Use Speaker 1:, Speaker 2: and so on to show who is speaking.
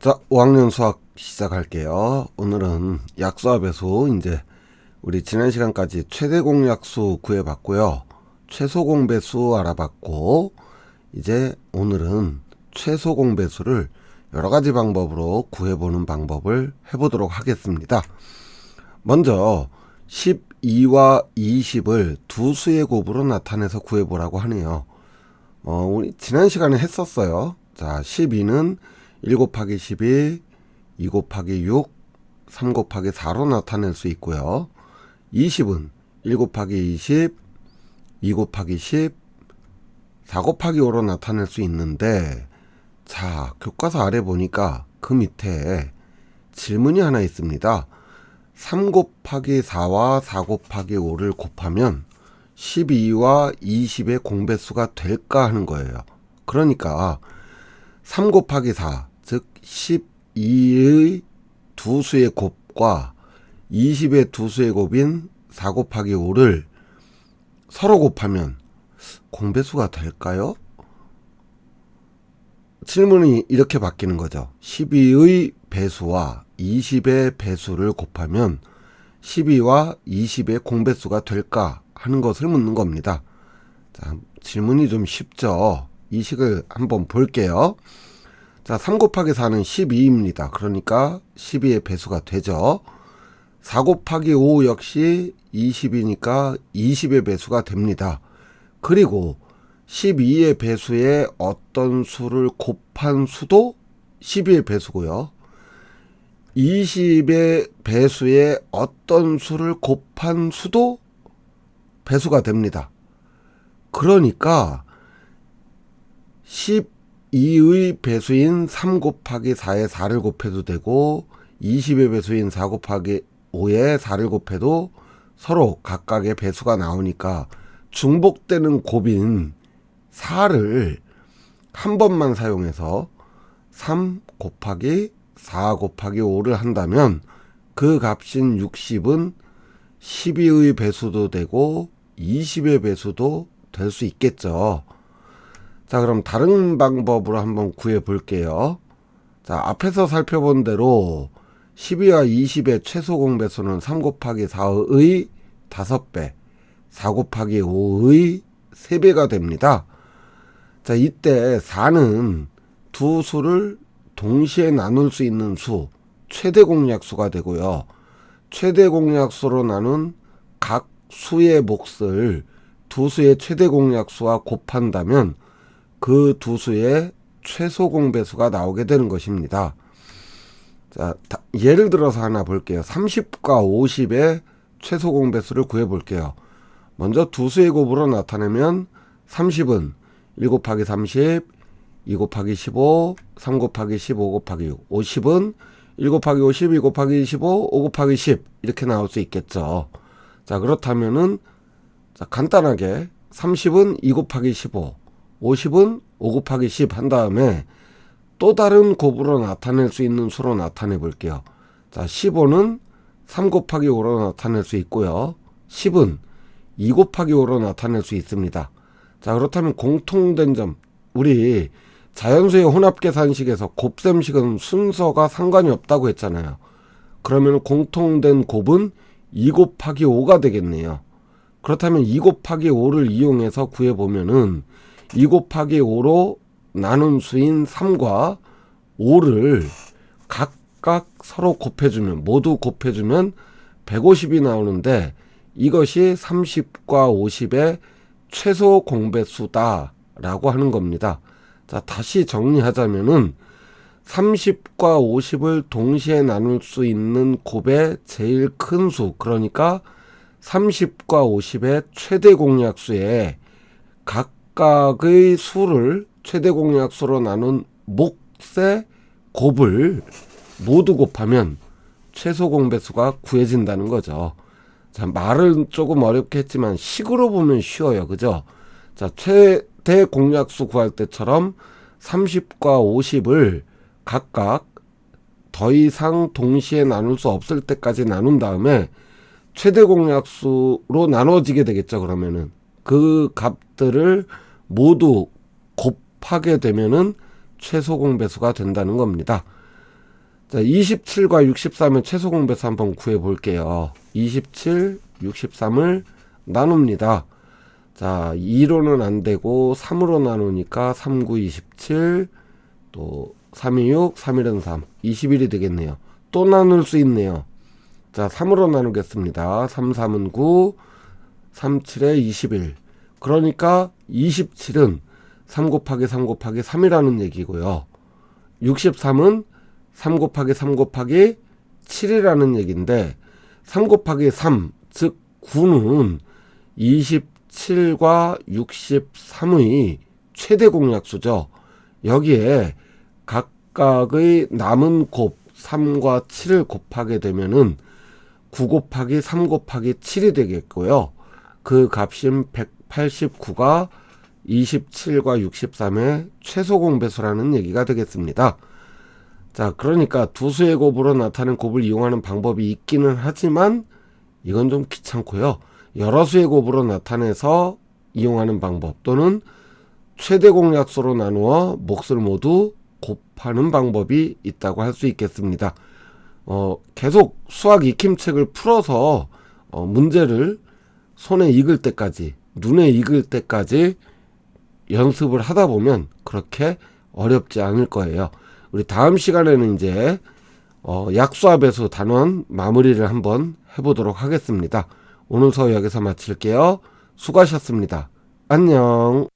Speaker 1: 자, 5학년 수학 시작할게요. 오늘은 약수와 배수, 이제 우리 지난 시간까지 최대 공약수 구해봤고요. 최소 공배수 알아봤고, 이제 오늘은 최소 공배수를 여러 가지 방법으로 구해보는 방법을 해보도록 하겠습니다. 먼저 12와 20을 두 수의 곱으로 나타내서 구해보라고 하네요. 우리 지난 시간에 했었어요. 자, 12는 1 곱하기 12, 2 곱하기 6, 3 곱하기 4로 나타낼 수 있고요. 20은 1 곱하기 20, 2 곱하기 10, 4 곱하기 5로 나타낼 수 있는데, 자, 교과서 아래 보니까 그 밑에 질문이 하나 있습니다. 3 곱하기 4와 4 곱하기 5를 곱하면 12와 20의 공배수가 될까 하는 거예요. 그러니까 3 곱하기 4, 즉 12의 두 수의 곱과 20의 두 수의 곱인 4 곱하기 5를 서로 곱하면 공배수가 될까요? 질문이 이렇게 바뀌는 거죠. 12의 배수와 20의 배수를 곱하면 12와 20의 공배수가 될까 하는 것을 묻는 겁니다. 자, 질문이 좀 쉽죠. 이 식을 한번 볼게요. 자, 3 곱하기 4는 12입니다. 그러니까 12의 배수가 되죠. 4 곱하기 5 역시 20이니까 20의 배수가 됩니다. 그리고 12의 배수에 어떤 수를 곱한 수도 12의 배수고요. 20의 배수에 어떤 수를 곱한 수도 배수가 됩니다. 그러니까 12의 배수인 3 곱하기 4에 4를 곱해도 되고 20의 배수인 4 곱하기 5에 4를 곱해도 서로 각각의 배수가 나오니까 중복되는 곱인 4를 한 번만 사용해서 3 곱하기 4 곱하기 5를 한다면 그 값인 60은 12의 배수도 되고 20의 배수도 될 수 있겠죠. 자, 그럼 다른 방법으로 한번 구해 볼게요. 자, 앞에서 살펴본 대로 12와 20의 최소 공배수는 3 곱하기 4의 5배, 4 곱하기 5의 3배가 됩니다. 자, 이때 4는 두 수를 동시에 나눌 수 있는 수, 최대 공약수가 되고요. 최대 공약수로 나눈 각 수의 몫을 두 수의 최대 공약수와 곱한다면 그 두 수의 최소 공배수가 나오게 되는 것입니다. 자, 예를 들어서 하나 볼게요. 30과 50의 최소 공배수를 구해 볼게요. 먼저 두 수의 곱으로 나타내면 30은 1 곱하기 30, 2 곱하기 15, 3 곱하기 15 곱하기 6, 50은 1 곱하기 50, 2 곱하기 25, 5 곱하기 10 이렇게 나올 수 있겠죠. 자, 그렇다면은 자, 간단하게 30은 2 곱하기 15, 50은 5 곱하기 10 한 다음에 또 다른 곱으로 나타낼 수 있는 수로 나타내 볼게요. 자, 15는 3 곱하기 5로 나타낼 수 있고요. 10은 2 곱하기 5로 나타낼 수 있습니다. 자, 그렇다면 공통된 점, 우리 자연수의 혼합계산식에서 곱셈식은 순서가 상관이 없다고 했잖아요. 그러면 공통된 곱은 2 곱하기 5가 되겠네요. 그렇다면 2 곱하기 5를 이용해서 구해보면은 2 곱하기 5로 나눈 수인 3과 5를 각각 서로 곱해주면, 모두 곱해주면 150이 나오는데 이것이 30과 50의 최소 공배수다 라고 하는 겁니다. 자, 다시 정리하자면은 30과 50을 동시에 나눌 수 있는 곱의 제일 큰 수, 그러니까 30과 50의 최대 공약수에 각각의 수를 최대 공약수로 나눈 몫의 곱을 모두 곱하면 최소 공배수가 구해진다는 거죠. 자, 말은 조금 어렵게 했지만 식으로 보면 쉬워요. 그죠? 자, 최대 공약수 구할 때처럼 30과 50을 각각 더 이상 동시에 나눌 수 없을 때까지 나눈 다음에 최대 공약수로 나눠지게 되겠죠. 그러면은 그 값들을 모두 곱하게 되면은 최소 공배수가 된다는 겁니다. 자, 27과 63의 최소 공배수 한번 구해 볼게요. 27, 63을 나눕니다. 자, 2로는 안 되고 3으로 나누니까 3, 9, 27, 또 3, 2, 6, 3, 1은 3, 21이 되겠네요. 또 나눌 수 있네요. 자, 3으로 나누겠습니다. 3, 3은 9, 3, 7에 21. 그러니까 27은 3 곱하기 3 곱하기 3이라는 얘기고요. 63은 3 곱하기 3 곱하기 7이라는 얘기인데 3 곱하기 3, 즉 9는 27과 63의 최대 공약수죠. 여기에 각각의 남은 곱 3과 7을 곱하게 되면은 9 곱하기 3 곱하기 7이 되겠고요. 그 값인 189가 27과 63의 최소 공배수라는 얘기가 되겠습니다. 자, 그러니까 두 수의 곱으로 나타낸 곱을 이용하는 방법이 있기는 하지만 이건 좀 귀찮고요. 여러 수의 곱으로 나타내서 이용하는 방법 또는 최대 공약수로 나누어 몫을 모두 곱하는 방법이 있다고 할 수 있겠습니다. 계속 수학 익힘책을 풀어서 문제를 손에 익을 때까지, 눈에 익을 때까지 연습을 하다 보면 그렇게 어렵지 않을 거예요. 우리 다음 시간에는 이제 약수합에서 단원 마무리를 한번 해보도록 하겠습니다. 오늘 수업 여기서 마칠게요. 수고하셨습니다. 안녕.